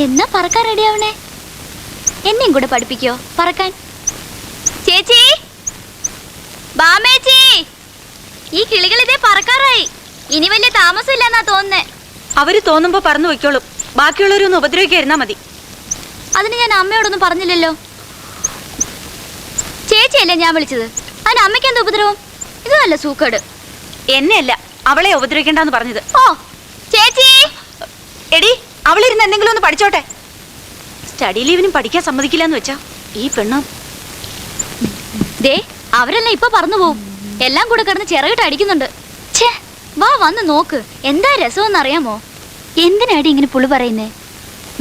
എന്നാ പറക്കാൻ റെഡിയാവണേ? എന്നെയും കൂടെ പഠിപ്പിക്കോ പറക്കാൻ? ചേച്ചി, ബാമേച്ചി, ഈ കിളികൾ ഇതേ പറക്കാറായി. ഇനി വലിയ താമസം ഇല്ലെന്നാ തോന്നുന്നേ. അവര് തോന്നുമ്പോ പറന്നു വയ്ക്കോളും. ബാക്കിയുള്ളവരൊന്ന് ഉപദ്രവിക്കായിരുന്നാ മതി. അതിന് ഞാൻ അമ്മയോടൊന്നും പറഞ്ഞില്ലല്ലോ. ചേച്ചിയല്ലേ ഞാൻ വിളിച്ചത്. അതിന് അമ്മയ്ക്ക് എന്താ ഉപദ്രവം? ഇത് നല്ല സൂക്കേട്. എന്നെയല്ല, അവളെ ഉപദ്രവിക്കണ്ടെന്ന് പറഞ്ഞത്. ഓ ചേച്ചി, എടി, അവളിരുന്ന് എന്തെങ്കിലും ഒന്ന് പഠിച്ചോട്ടെ. സ്റ്റഡി ലീവിനും പഠിക്കാൻ സമ്മതിക്കില്ലെന്ന് വെച്ചാ ഈ പെണ്ണും. ദേ, അവരെല്ലാം ഇപ്പൊ പറന്നു പോവും. എല്ലാം കൂടെ കിടന്ന് ചിറകിട്ട് അടിക്കുന്നുണ്ട്. ഛേ, വാ വന്ന് നോക്ക്. എന്താ രസമെന്ന് അറിയാമോ? എന്തിനാടി ഇങ്ങനെ പുളി പറയുന്നേ?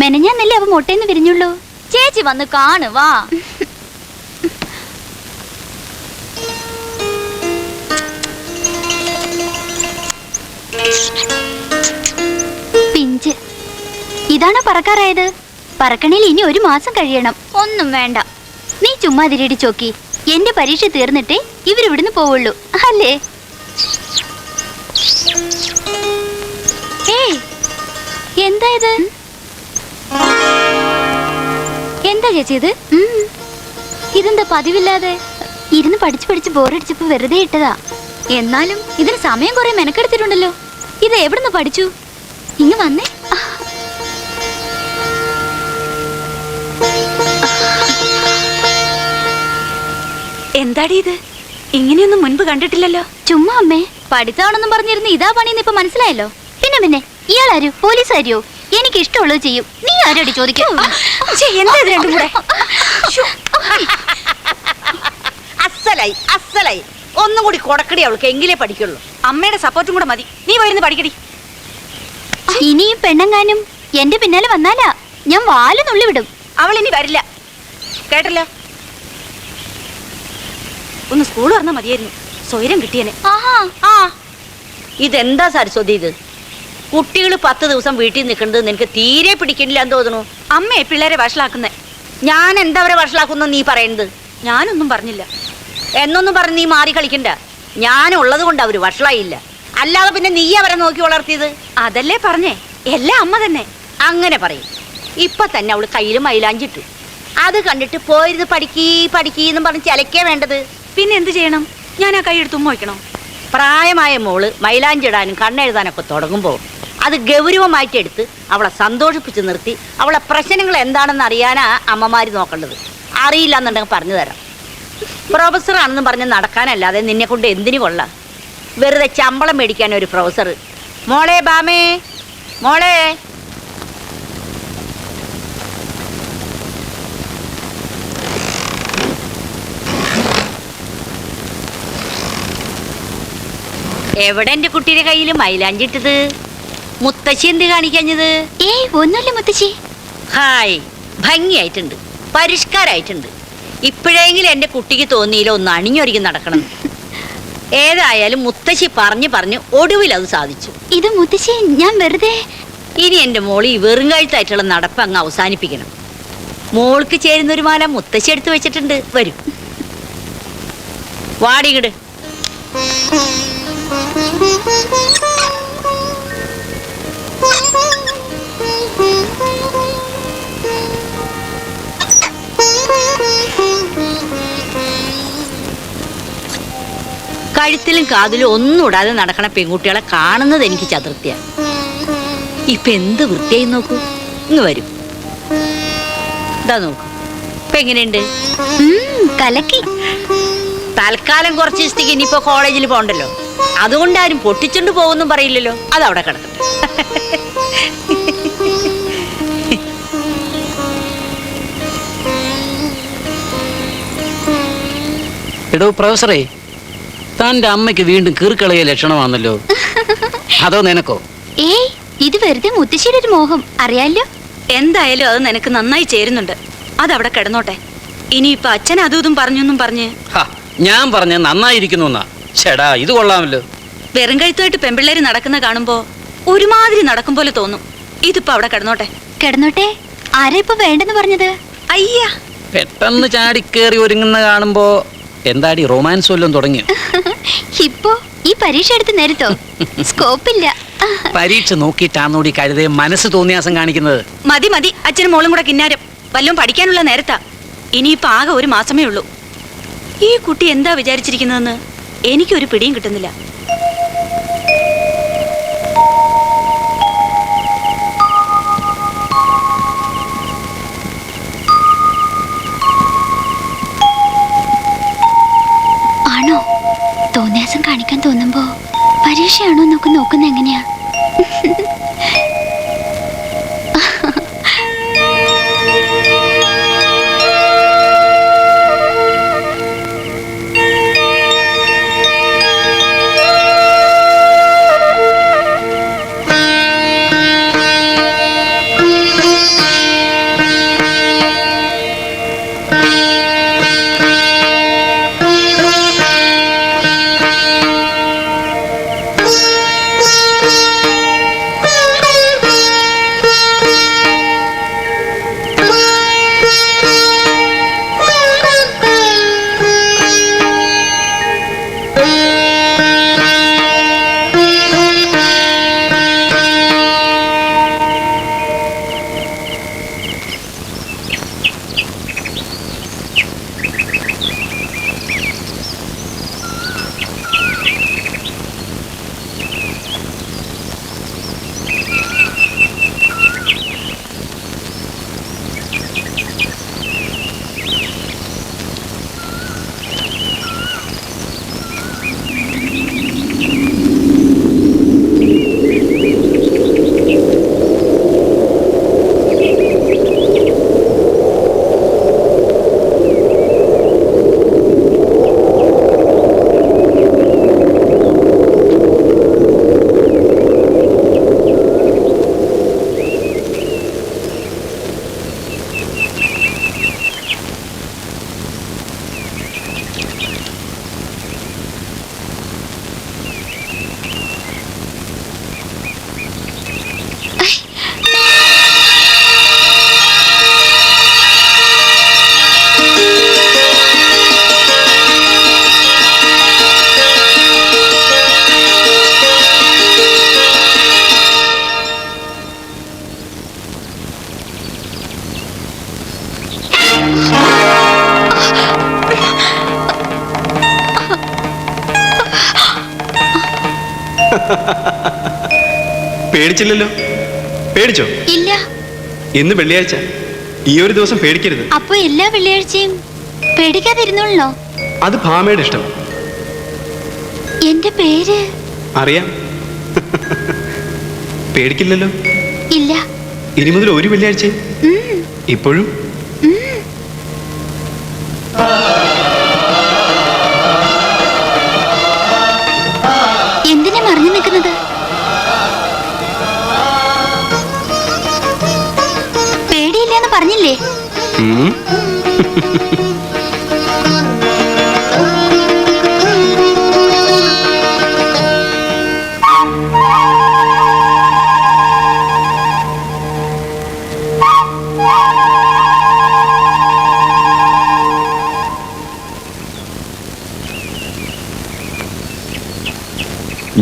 മെനഞ്ഞാന്നല്ലേ അവ മുട്ടേന്ന് വിരിഞ്ഞുള്ളൂ. ചേച്ചി വന്ന് കാണ്, വാ. പിഞ്ച് ഇതാണോ പറക്കാറായത്? പറക്കണേൽ ഇനി 1 മാസം കഴിയണം. ഒന്നും വേണ്ട, നീ ചുമ്മാ തിരിടി ചോക്കി. എന്റെ പരീക്ഷ തീർന്നിട്ടേ ഇവരിവിടുന്ന് പോവുള്ളൂ, അല്ലേ? ഏയ്, എന്താ ഇത്? എന്താ ചേച്ചി ഇത്? ഇതെന്താ പതിവില്ലാതെ? ഇരുന്ന് പഠിച്ചു പഠിച്ച് ബോറടിച്ചപ്പോ വെറുതെ ഇട്ടതാ. എന്നാലും ഇതിന് സമയം കുറെ മെനക്കെടുത്തിട്ടുണ്ടല്ലോ. ഇത് എവിടുന്ന് പഠിച്ചു? ഇങ്ങ് വന്നേ. എന്താടി ഇത്? ഇങ്ങനെയൊന്നും മുൻപ് കണ്ടിട്ടില്ലല്ലോ. ചുമ്മാ അമ്മേ, പഠിത്തമാണെന്നും പറഞ്ഞിരുന്ന് ഇതാ പണിന്ന് ഇപ്പൊ മനസ്സിലായല്ലോ. പിന്നെ ഇയാളാരോ? പോലീസുകാരിയോ? എനിക്ക് ഇഷ്ടമുള്ളത് ചെയ്യും. നീ ആരോടി ചോദിക്കും? എന്താ ഇത് രണ്ടും കൂടെ? അസലായി ഒന്നും കൂടി കൊടക്കടി അവൾക്ക്, എങ്കിലേ പഠിക്കുള്ളൂ. അമ്മയുടെ സപ്പോർട്ടും കൂടെ മതി. നീ വരുന്ന് പഠിക്കടി. ഇനിയും പെണ്ണങ്ങാനും എന്റെ പിന്നാലെ വന്നാലാ ഞാൻ വാല് നുള്ളി വിടും. അവൾ ഇനി വരില്ല, കേട്ടല്ലോ. ഒന്ന് സ്കൂൾ പറഞ്ഞാ മതിയായിരുന്നു, സ്വൈരം കിട്ടിയനെ. ഇതെന്താ സരസ്വതി ഇത്? കുട്ടികൾ 10 ദിവസം വീട്ടിൽ നിൽക്കുന്നത് നിനക്ക് തീരെ പിടിക്കണില്ല എന്ന് തോന്നുന്നു. അമ്മയെ പിള്ളേരെ വഷളാക്കുന്നേ. ഞാൻ എന്താ അവരെ വഷളാക്കുന്നു നീ പറയുന്നത്? ഞാനൊന്നും പറഞ്ഞില്ല. എന്നൊന്നും പറഞ്ഞ് നീ മാറി കളിക്കണ്ട. ഞാനുള്ളത് കൊണ്ട് അവര് വഷളായില്ല, അല്ലാതെ പിന്നെ നീ അവരെ നോക്കി വളർത്തിയത്. അതല്ലേ പറഞ്ഞേ, എല്ലാം അമ്മ തന്നെ. അങ്ങനെ പറയും. ഇപ്പൊ തന്നെ അവള് കയ്യിൽ മൈലാഞ്ചിട്ടു. അത് കണ്ടിട്ട് പോയിരുന്ന് പഠിക്കീന്നും പറഞ്ഞ് ചിലക്കേ വേണ്ടത്. പിന്നെ എന്ത് ചെയ്യണം? ഞാൻ ആ കൈ എടുത്ത് ഉമ്മ വയ്ക്കണോ? പ്രായമായ മോള് മൈലാഞ്ചിടാനും കണ്ണെഴുതാനൊക്കെ തുടങ്ങുമ്പോൾ അത് ഗൗരവമായിട്ടെടുത്ത് അവളെ സന്തോഷിപ്പിച്ച് നിർത്തി അവളെ പ്രശ്നങ്ങൾ എന്താണെന്ന് അറിയാനാ അമ്മമാര് നോക്കേണ്ടത്. അറിയില്ല എന്നുണ്ടെങ്കിൽ പറഞ്ഞു തരാം. പ്രൊഫസറാണെന്ന് പറഞ്ഞ് നടക്കാനല്ലാതെ നിന്നെ കൊണ്ട് എന്തിനു കൊള്ളാം? വെറുതെ ശമ്പളം മേടിക്കാൻ ഒരു പ്രൊഫസർ. മോളെ ബാമേ, മോളെ. എവിടെ എന്റെ കുട്ടിയുടെ കയ്യിൽ മൈലാഞ്ചിട്ടത്? മുത്തശ്ശി എന്ത് കാണിക്കഞ്ഞത്? ഏയ് ഒന്നുമില്ല മുത്തശ്ശി. ഹായ്, ഭംഗിയായിട്ടുണ്ട്, പരിഷ്കാരായിട്ടുണ്ട്. ഇപ്പോഴെങ്കിലും എന്റെ കുട്ടിക്ക് തോന്നിയില്ല ഒന്ന് അണിഞ്ഞൊരുങ്ങി നടക്കണം. ഏതായാലും മുത്തശ്ശി പറഞ്ഞു ഒടുവിൽ അത് സാധിച്ചു. ഇത് മുത്തശ്ശി ഞാൻ വെറുതെ. ഇനി എന്റെ മോള് ഈ വെറും കഴുത്തായിട്ടുള്ള നടപ്പ് അങ്ങ് അവസാനിപ്പിക്കണം. മോൾക്ക് ചേരുന്നൊരു മാല മുത്തശ്ശി എടുത്തു വെച്ചിട്ടുണ്ട്. വരും, വാടികിട്. കഴുത്തിലും കാതിലും ഒന്നും ഇടാതെ നടക്കണ പെൺകുട്ടികളെ കാണുന്നത് എനിക്ക് ചതുർത്ഥ്യ. ഇപ്പൊ എന്ത് വൃത്തിയായി നോക്കൂ. ഇങ്ങ് വരും, ഇതാ നോക്കൂ. ഇപ്പൊ എങ്ങനെയുണ്ട്? കലക്കി. തൽക്കാലം കുറച്ച് ദിവസത്തേക്ക് ഇനിയിപ്പോ കോളേജിൽ പോകണ്ടല്ലോ, അതുകൊണ്ട് ആരും പൊട്ടിച്ചോണ്ട് പോകുന്നും പറയില്ലല്ലോ. അതവിടെ കിടക്കട്ടെ. എടോ പ്രൊഫസറേ, തന്റെ അമ്മയ്ക്ക് വീണ്ടും കീർക്കളയ ലക്ഷണമാണല്ലോ. അതോ നിനക്കോ? ഏയ്, ഇത് വെറുതെ മുത്തശ്ശിയുടെ ഒരു മോഹം, അറിയാലോ. എന്തായാലും അത് നിനക്ക് നന്നായി ചേരുന്നുണ്ട്. അതവിടെ കിടന്നോട്ടെ. ഇനിയിപ്പൊ അച്ഛൻ അതും ഇതും പറഞ്ഞൊന്നും പറഞ്ഞ്. ഞാൻ പറഞ്ഞ നന്നായിരിക്കുന്നു എന്നാ. ചേടാ, ഇത് കൊള്ളാമല്ലോ. വെറും കഴുത്തായിട്ട് പെൺപിള്ളേര് നടക്കുന്ന കാണുമ്പോ ഒരുമാതിരി നടക്കും പോലെ തോന്നും. ഇതിപ്പോ അവിടെ കിടന്നോട്ടെ. കിടന്നോട്ടെ. ആരാ ഇപ്പൊ വേണ്ടെന്ന് പറഞ്ഞത്? അയ്യ, പെട്ടെന്ന് ചാടിക്കേറി ഒരുങ്ങുന്ന കാണുമ്പോ എന്താടി റൊമാൻസ് വല്ലതും തുടങ്ങിയോ? ഇപ്പോ ഈ പരീക്ഷ എടുത്ത് നേരത്തോ? സ്കോപ്പില്ല. പരീക്ഷ നോക്കിയിട്ടാന്നോടി കരുതേ മനസ്സ് തോന്നിയാസം കാണിക്കുന്നത്. മതി മതി, അച്ഛനും മോളും കൂടെ കിന്നാരം. വല്ലതും പഠിക്കാനുള്ള നേരത്താ. ഇനിയിപ്പോ ആകെ ഒരു മാസമേ ഉള്ളൂ. ഈ കുട്ടി എന്താ വിചാരിച്ചിരിക്കുന്നതെന്ന് എനിക്കൊരു പിടിയും കിട്ടുന്നില്ല. ആണോ? തോന്നിയാസം കാണിക്കാൻ തോന്നുമ്പോ പരീക്ഷയാണോ എന്നൊക്കെ നോക്കുന്ന എങ്ങനെയാ? പേടിച്ചില്ലല്ലോ? പേടിച്ചോ? ഇല്ല. ഇന്ന് വെള്ളിയാഴ്ച, ഈ ഒരു ദിവസം പേടിക്കരുത്. അപ്പൊ എല്ലാ വെള്ളിയാഴ്ചയും പേടിക്കാതിരുന്നോളോ? അത് ഭാമയുടെ ഇഷ്ടം. എന്റെ പേര് അറിയാം. പേടിക്കില്ലല്ലോ? ഇല്ല. ഇനി മുതൽ ഒരു വെള്ളിയാഴ്ച ഇപ്പോഴും എന്തിനാ മറിഞ്ഞു നിൽക്കുന്നത്? പേടിയില്ലെന്ന് പറഞ്ഞില്ലേ?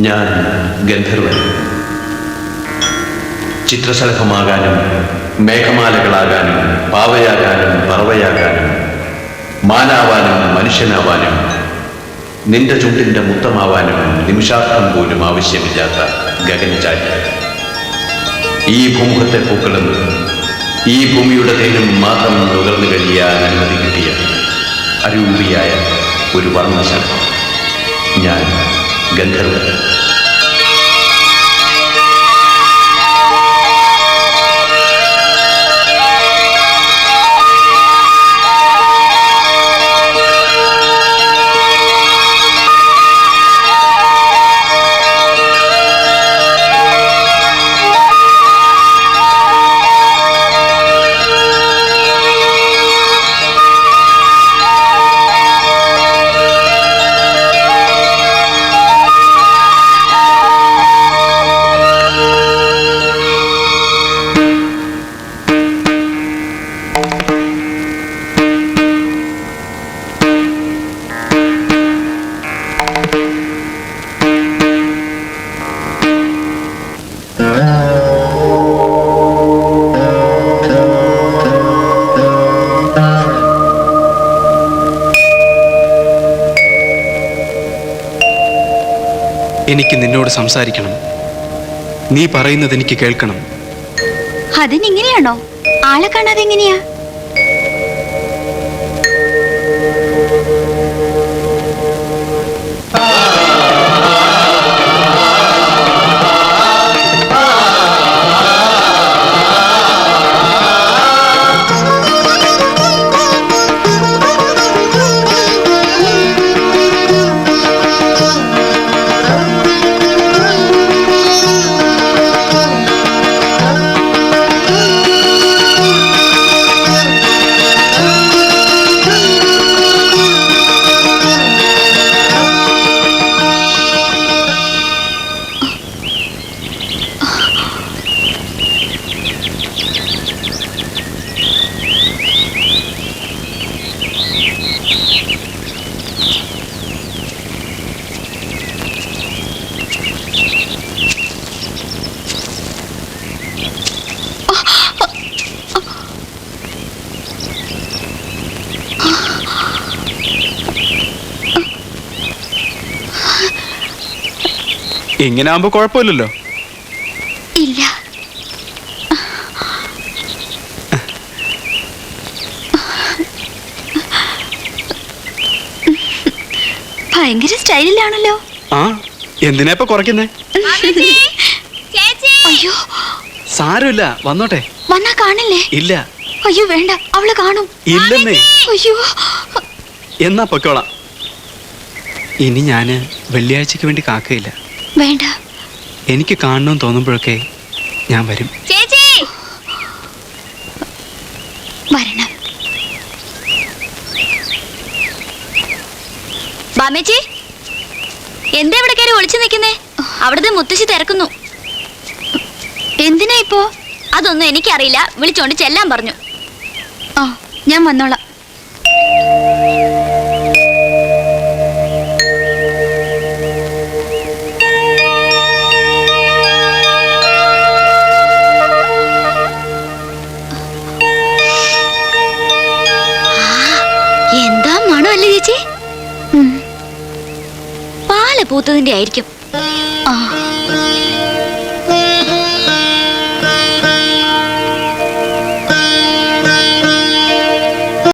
ഞാൻ ഗന്ധർവൻ. ചിത്രശലഭമാകാനും മേഘമാലകളാകാനും പാവയാകാനും പറവയാകാനും മാനാവാനും മനുഷ്യനാവാനും നിന്റെ ചുണ്ടിൻ്റെ മുത്തമാവാനും നിമിഷാർത്ഥം പോലും ആവശ്യമില്ലാത്ത ഗഗനചാരി. ഈ ഭൂമുഖത്തെ പൂക്കളും ഈ ഭൂമിയുടെ തേനും മാത്രം നുകർന്നു കഴിയാൻ അനുമതി കിട്ടിയ അരൂപിയായ ഒരു വർണ്ണശലഭം ഞാൻ ഗന്ധർവൻ. എനിക്ക് നിന്നോട് സംസാരിക്കണം. നീ പറയുന്നത് എനിക്ക് കേൾക്കണം. അതിനിങ്ങനെയാണോ? ആളെ കാണാതെ എങ്ങനെയാ? ഇങ്ങനെ ആവുമ്പോ കുഴപ്പമില്ലല്ലോ. ഇല്ല. ഭയങ്കര സ്റ്റൈലിലാണല്ലോ. ആ, എന്തിനാ ഇപ്പൊ കുറയ്ക്കുന്നേ? അയ്യോ, സാരമില്ല, വന്നോട്ടെ. വന്നാ കാണില്ലേ? ഇല്ല. അയ്യോ വേണ്ട, അവള് കാണും. ഇല്ലെന്നേ. അയ്യോ, എന്നാ പൊക്കോളാം. ഇനി ഞാന് വെള്ളിയാഴ്ചക്ക് വേണ്ടി കാക്കയില്ല. വേണ്ട. എനിക്ക് കാണണമെന്ന് തോന്നുമ്പോഴൊക്കെ ഞാൻ വരും. വരണം. ബാമേച്ചി, എന്താ ഇവിടെ കയറി ഒളിച്ചു നിൽക്കുന്നേ? അവിടുത്തെ മുത്തശ്ശി തിരക്കുന്നു. എന്തിനാ ഇപ്പോ? അതൊന്നും എനിക്കറിയില്ല, വിളിച്ചോണ്ട് ചെല്ലാൻ പറഞ്ഞു. ആ, ഞാൻ വന്നോളാം. എന്താ മണമല്ലേ ചേച്ചി? പാല് പൂത്തതിന്റെ ആയിരിക്കും.